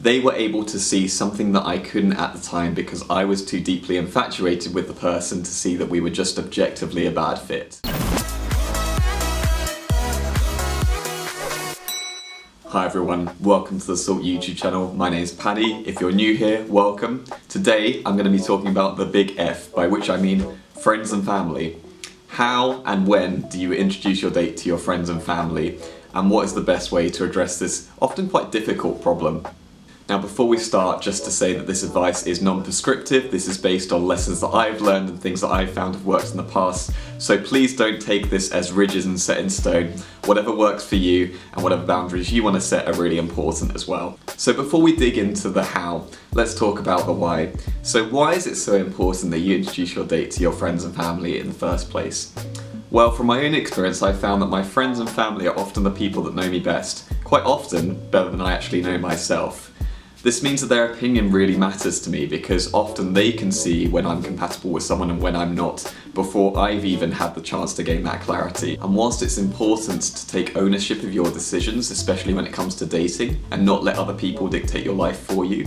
They were able to see something that I couldn't at the time because I was too deeply infatuated with the person to see that we were just objectively a bad fit. Hi everyone, welcome to the Salt YouTube channel. My name is Paddy. If you're new here, welcome. Today I'm going to be talking about the big F, by which I mean friends and family. How and when do you introduce your date to your friends and family? And what is the best way to address this often quite difficult problem? Now before we start, just to say that this advice is non-prescriptive. This is based on lessons that I've learned and things that I've found have worked in the past. So please don't take this as rigid and set in stone. Whatever works for you and whatever boundaries you want to set are really important as well. So before we dig into the how, let's talk about the why. So why is it so important that you introduce your date to your friends and family in the first place? Well, from my own experience, I've found that my friends and family are often the people that know me best, quite often better than I actually know myself. This means that their opinion really matters to me because often they can see when I'm compatible with someone and when I'm not before I've even had the chance to gain that clarity. And whilst it's important to take ownership of your decisions, especially when it comes to dating, and not let other people dictate your life for you,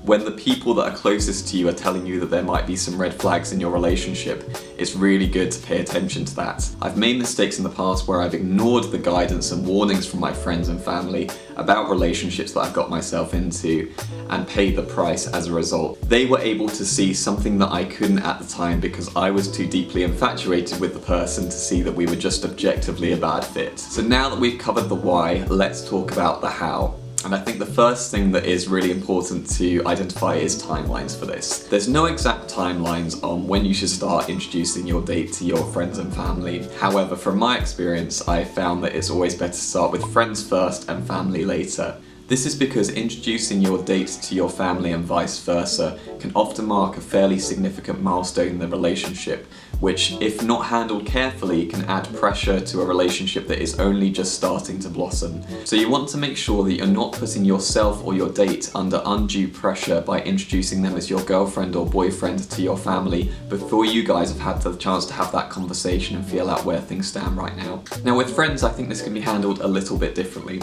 when the people that are closest to you are telling you that there might be some red flags in your relationship, it's really good to pay attention to that. I've made mistakes in the past where I've ignored the guidance and warnings from my friends and family about relationships that I've got myself into and paid the price as a result. They were able to see something that I couldn't at the time because I was too deeply infatuated with the person to see that we were just objectively a bad fit. So now that we've covered the why, let's talk about the how. And I think the first thing that is really important to identify is timelines for this. There's no exact timelines on when you should start introducing your date to your friends and family. However, from my experience, I found that it's always better to start with friends first and family later. This is because introducing your date to your family and vice versa can often mark a fairly significant milestone in the relationship, which, if not handled carefully, can add pressure to a relationship that is only just starting to blossom. So you want to make sure that you're not putting yourself or your date under undue pressure by introducing them as your girlfriend or boyfriend to your family before you guys have had the chance to have that conversation and feel out where things stand right now. Now with friends, I think this can be handled a little bit differently.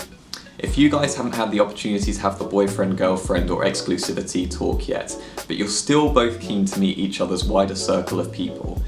If you guys haven't had the opportunity to have the boyfriend, girlfriend or exclusivity talk yet, but you're still both keen to meet each other's wider circle of people,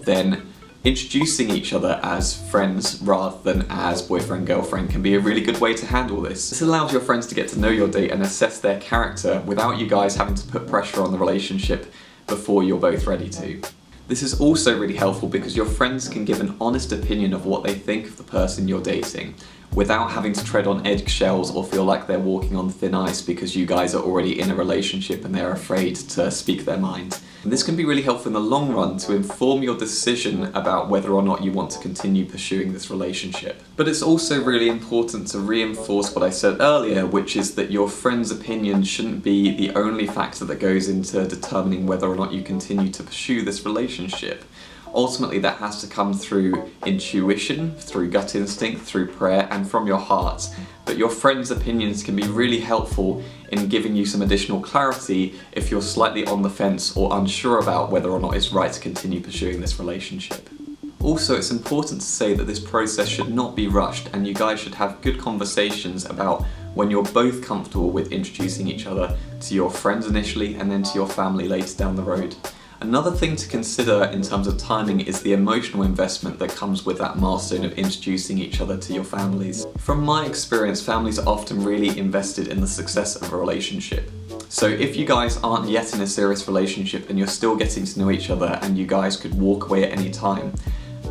then introducing each other as friends rather than as boyfriend, girlfriend can be a really good way to handle this. This allows your friends to get to know your date and assess their character without you guys having to put pressure on the relationship before you're both ready to. This is also really helpful because your friends can give an honest opinion of what they think of the person you're dating, without having to tread on eggshells or feel like they're walking on thin ice because you guys are already in a relationship and they're afraid to speak their mind. And this can be really helpful in the long run to inform your decision about whether or not you want to continue pursuing this relationship. But it's also really important to reinforce what I said earlier, which is that your friend's opinion shouldn't be the only factor that goes into determining whether or not you continue to pursue this relationship. Ultimately, that has to come through intuition, through gut instinct, through prayer, and from your heart. But your friends' opinions can be really helpful in giving you some additional clarity if you're slightly on the fence or unsure about whether or not it's right to continue pursuing this relationship. Also, it's important to say that this process should not be rushed and you guys should have good conversations about when you're both comfortable with introducing each other to your friends initially and then to your family later down the road. Another thing to consider in terms of timing is the emotional investment that comes with that milestone of introducing each other to your families. From my experience, families are often really invested in the success of a relationship. So if you guys aren't yet in a serious relationship and you're still getting to know each other and you guys could walk away at any time,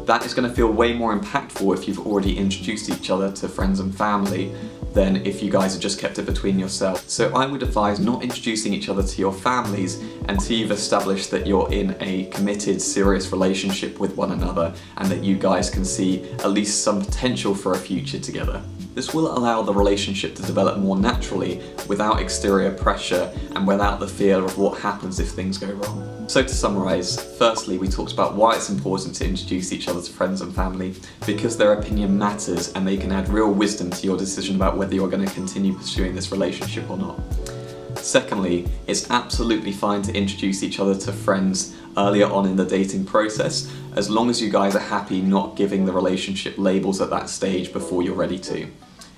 that is going to feel way more impactful if you've already introduced each other to friends and family than if you guys have just kept it between yourselves. So I would advise not introducing each other to your families until you've established that you're in a committed, serious relationship with one another and that you guys can see at least some potential for a future together. This will allow the relationship to develop more naturally without exterior pressure and without the fear of what happens if things go wrong. So to summarise, firstly we talked about why it's important to introduce each other to friends and family, because their opinion matters and they can add real wisdom to your decision about whether you're going to continue pursuing this relationship or not. Secondly, it's absolutely fine to introduce each other to friends earlier on in the dating process, as long as you guys are happy not giving the relationship labels at that stage before you're ready to.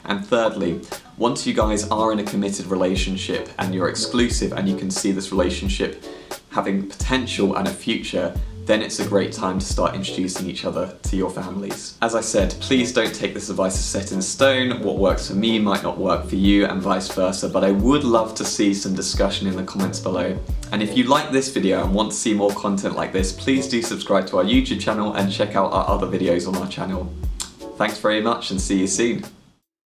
And thirdly, once you guys are in a committed relationship and you're exclusive and you can see this relationship having potential and a future, then it's a great time to start introducing each other to your families. As I said, please don't take this advice as set in stone. What works for me might not work for you and vice versa, but I would love to see some discussion in the comments below. And if you like this video and want to see more content like this, please do subscribe to our YouTube channel and check out our other videos on our channel. Thanks very much and see you soon.